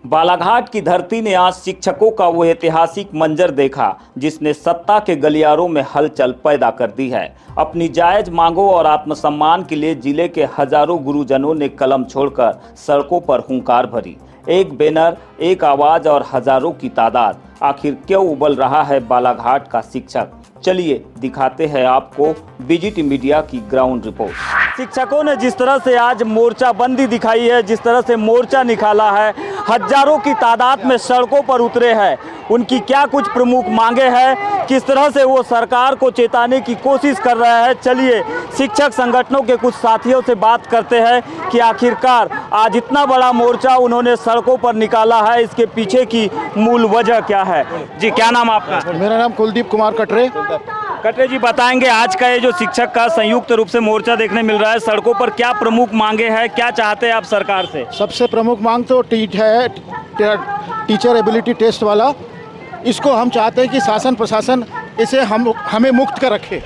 बालाघाट की धरती ने आज शिक्षकों का वो ऐतिहासिक मंजर देखा जिसने सत्ता के गलियारों में हलचल पैदा कर दी है। अपनी जायज मांगों और आत्मसम्मान के लिए जिले के हजारों गुरुजनों ने कलम छोड़कर सड़कों पर हुंकार भरी। एक बैनर, एक आवाज और हजारों की तादाद। आखिर क्यों उबल रहा है बालाघाट का शिक्षक? चलिए दिखाते हैं आपको बीजीटी मीडिया की ग्राउंड रिपोर्ट। शिक्षकों ने जिस तरह से आज मोर्चाबंदी दिखाई है, जिस तरह से मोर्चा निकाला है, हजारों की तादाद में सड़कों पर उतरे हैं, उनकी क्या कुछ प्रमुख मांगे हैं, किस तरह से वो सरकार को चेताने की कोशिश कर रहे हैं। चलिए शिक्षक संगठनों के कुछ साथियों से बात करते हैं कि आखिरकार आज इतना बड़ा मोर्चा उन्होंने सड़कों पर निकाला है, इसके पीछे की मूल वजह क्या है। जी, क्या नाम आपका? मेरा नाम कुलदीप कुमार कटरे। कटरे जी, बताएंगे आज का ये जो शिक्षक का संयुक्त रूप से मोर्चा देखने मिल रहा है सड़कों पर, क्या प्रमुख मांगे हैं, क्या चाहते हैं आप सरकार से? सबसे प्रमुख मांग तो टीचर एबिलिटी टेस्ट वाला। इसको हम चाहते हैं कि शासन प्रशासन इसे हमें मुक्त कर रखे।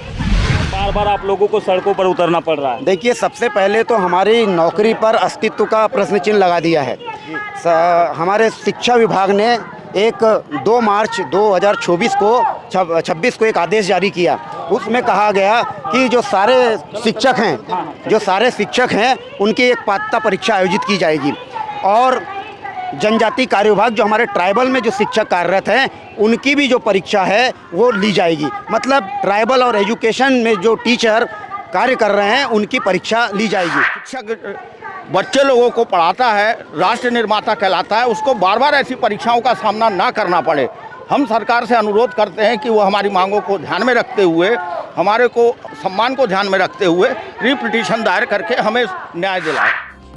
बार बार आप लोगों को सड़कों पर उतरना पड़ रहा है। देखिए, सबसे पहले तो हमारी नौकरी पर अस्तित्व का प्रश्न चिन्ह लगा दिया है। हमारे शिक्षा विभाग ने 2 मार्च 2026 को एक आदेश जारी किया। उसमें कहा गया कि जो सारे शिक्षक हैं उनकी एक पात्रता परीक्षा आयोजित की जाएगी और जनजाति कार्य विभाग, जो हमारे ट्राइबल में जो शिक्षक कार्यरत हैं, उनकी भी जो परीक्षा है वो ली जाएगी। मतलब ट्राइबल और एजुकेशन में जो टीचर कार्य कर रहे हैं उनकी परीक्षा ली जाएगी। शिक्षक बच्चे लोगों को पढ़ाता है, राष्ट्र निर्माता कहलाता है, उसको बार बार ऐसी परीक्षाओं का सामना ना करना पड़े। हम सरकार से अनुरोध करते हैं कि वो हमारी मांगों को ध्यान में रखते हुए, हमारे को सम्मान को ध्यान में रखते हुए रिपिटीशन दायर करके हमें न्याय दिलाए।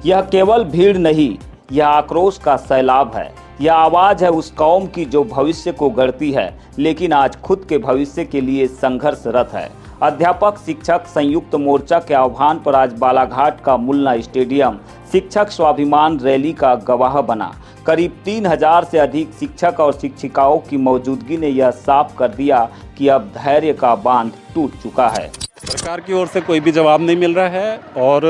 यह केवल भीड़ नहीं, यह आक्रोश का सैलाब है। यह आवाज़ है उस कौम की जो भविष्य को गढ़ती है, लेकिन आज खुद के भविष्य के लिए संघर्षरत है। अध्यापक शिक्षक संयुक्त मोर्चा के आह्वान पर आज बालाघाट का मुन्ना स्टेडियम शिक्षक स्वाभिमान रैली का गवाह बना। करीब 3000 से अधिक शिक्षक और शिक्षिकाओं की मौजूदगी ने यह साफ कर दिया कि अब धैर्य का बांध टूट चुका है। सरकार की ओर से कोई भी जवाब नहीं मिल रहा है और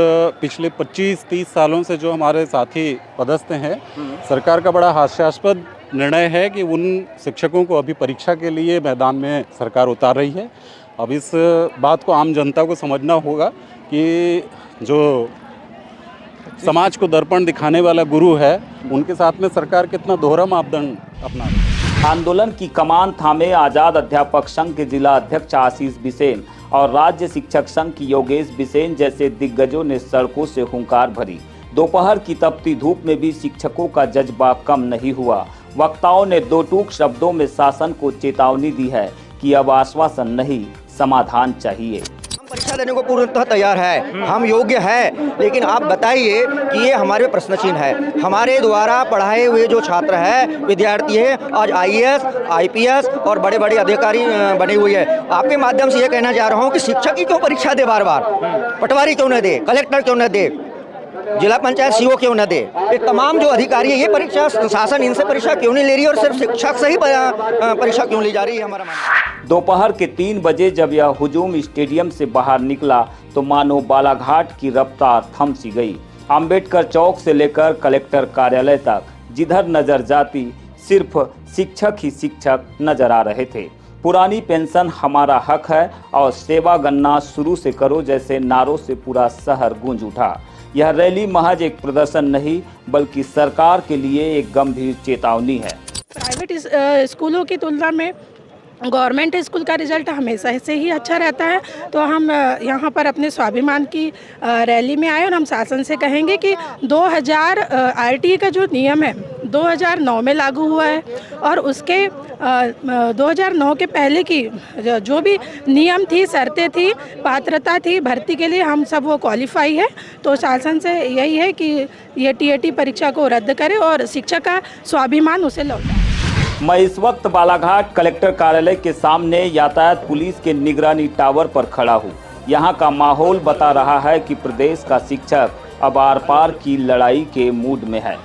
पिछले 25-30 सालों से जो हमारे साथी पदस्थ हैं, सरकार का बड़ा हास्यास्पद निर्णय है कि उन शिक्षकों को अभी परीक्षा के लिए मैदान में सरकार उतार रही है। अब इस बात को आम जनता को समझना होगा कि जो समाज को दर्पण दिखाने वाला गुरु है, उनके साथ में सरकार कितना दोहरा मापदंड अपना रही है। आंदोलन की कमान थामे आज़ाद अध्यापक संघ के जिला अध्यक्ष आशीष बिसेन और राज्य शिक्षक संघ की योगेश बिसेन जैसे दिग्गजों ने सड़कों से हुंकार भरी। दोपहर की तपती धूप में भी शिक्षकों का जज्बा कम नहीं हुआ। वक्ताओं ने 2 टूक शब्दों में शासन को चेतावनी दी है कि अब आश्वासन नहीं, समाधान चाहिए। हम परीक्षा देने को पूर्णतः तैयार है, हम योग्य है, लेकिन आप बताइए कि ये हमारे प्रश्न चिन्ह है। हमारे द्वारा पढ़ाए हुए जो छात्र है, विद्यार्थी है, आज IAS, IPS और बड़े बड़े अधिकारी बने हुए हैं। आपके माध्यम से ये कहना चाह रहा हूँ कि शिक्षक ही क्यों परीक्षा दे, बार बार पटवारी क्यों न दे, कलेक्टर क्यों न दे, जिला पंचायत CO क्यों न दे, ये तमाम जो अधिकारी है, ये परीक्षा शासन इनसे परीक्षा क्यों नहीं ले रही और सिर्फ शिक्षक से ही परीक्षा क्यों ली जा रही है, हमारा मानना है। दोपहर के 3 बजे जब यह हुजूम स्टेडियम से बाहर निकला तो मानो बालाघाट की रफ्तार थम सी गई। अंबेडकर चौक से लेकर कलेक्टर कार्यालय तक जिधर नजर जाती सिर्फ शिक्षक ही शिक्षक नजर आ रहे थे। पुरानी पेंशन हमारा हक है और सेवा गणना शुरू से करो जैसे नारों से पूरा शहर गूंज उठा। यह रैली महज एक प्रदर्शन नहीं, बल्कि सरकार के लिए एक गंभीर चेतावनी है। प्राइवेट स्कूलों की तुलना में गवर्नमेंट स्कूल का रिजल्ट हमेशा से ही अच्छा रहता है, तो हम यहाँ पर अपने स्वाभिमान की रैली में आए और हम शासन से कहेंगे कि 2000 RTE का जो नियम है 2009 में लागू हुआ है और उसके 2009 के पहले की जो भी नियम थी, शर्तें थी, पात्रता थी भर्ती के लिए, हम सब वो क्वालिफाई है। तो शासन से यही है कि ये TAT परीक्षा को रद्द करे और शिक्षक का स्वाभिमान उसे लौटाए। मैं इस वक्त बालाघाट कलेक्टर कार्यालय के सामने यातायात पुलिस के निगरानी टावर पर खड़ा हूँ। यहाँ का माहौल बता रहा है कि प्रदेश का शिक्षक अब आर पार की लड़ाई के मूड में है।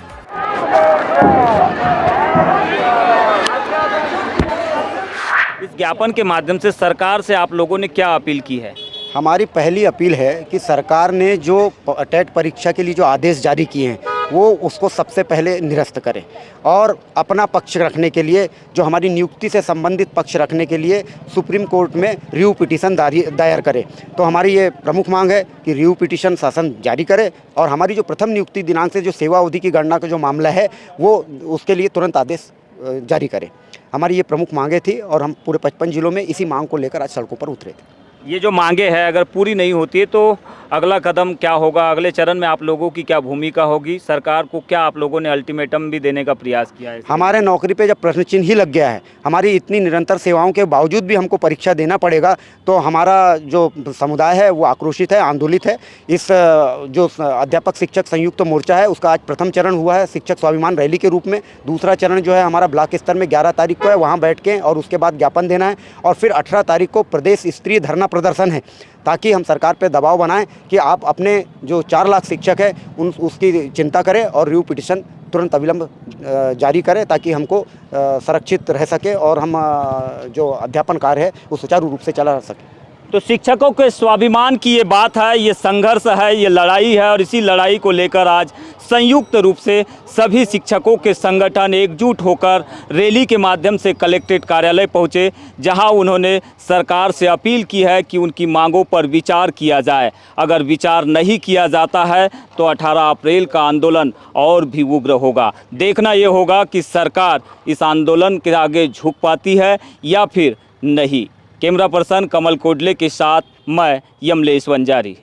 इस ज्ञापन के माध्यम से सरकार से आप लोगों ने क्या अपील की है? हमारी पहली अपील है कि सरकार ने जो टेट परीक्षा के लिए जो आदेश जारी किए हैं वो उसको सबसे पहले निरस्त करे और अपना पक्ष रखने के लिए, जो हमारी नियुक्ति से संबंधित पक्ष रखने के लिए सुप्रीम कोर्ट में रिव्यू पिटीशन दायर करे। तो हमारी ये प्रमुख मांग है कि रिव्यू पिटीशन शासन जारी करे और हमारी जो प्रथम नियुक्ति दिनांक से जो सेवा अवधि की गणना का जो मामला है वो उसके लिए तुरंत आदेश जारी करे। हमारी ये प्रमुख मांगे थी और हम पूरे 55 जिलों में इसी मांग को लेकर आज सड़कों पर उतरे थे। ये जो मांगे हैं अगर पूरी नहीं होती है तो अगला कदम क्या होगा? अगले चरण में आप लोगों की क्या भूमिका होगी? सरकार को क्या आप लोगों ने अल्टीमेटम भी देने का प्रयास किया है? हमारे नौकरी पे जब प्रश्न चिन्ह ही लग गया है, हमारी इतनी निरंतर सेवाओं के बावजूद भी हमको परीक्षा देना पड़ेगा, तो हमारा जो समुदाय है वो आक्रोशित है, आंदोलित है। इस जो अध्यापक शिक्षक संयुक्त मोर्चा है उसका आज प्रथम चरण हुआ है शिक्षक स्वाभिमान रैली के रूप में। दूसरा चरण जो है हमारा ब्लॉक स्तर में 11 तारीख को है, वहाँ बैठ के और उसके बाद ज्ञापन देना है और फिर 18 तारीख को प्रदेश स्तरीय धरना प्रदर्शन है, ताकि हम सरकार पे दबाव बनाएं कि आप अपने जो 4 लाख शिक्षक है उसकी चिंता करें और रिव्यू पिटीशन तुरंत अविलंब जारी करें, ताकि हमको सुरक्षित रह सके और हम जो अध्यापन कार्य है वो सुचारू रूप से चला सके। तो शिक्षकों के स्वाभिमान की ये बात है, ये संघर्ष है, ये लड़ाई है और इसी लड़ाई को लेकर आज संयुक्त रूप से सभी शिक्षकों के संगठन एकजुट होकर रैली के माध्यम से कलेक्ट्रेट कार्यालय पहुंचे, जहां उन्होंने सरकार से अपील की है कि उनकी मांगों पर विचार किया जाए। अगर विचार नहीं किया जाता है तो 18 अप्रैल का आंदोलन और भी उग्र होगा। देखना ये होगा कि सरकार इस आंदोलन के आगे झुक पाती है या फिर नहीं। कैमरा पर्सन कमल कोडले के साथ मैं यमलेश वंजारी।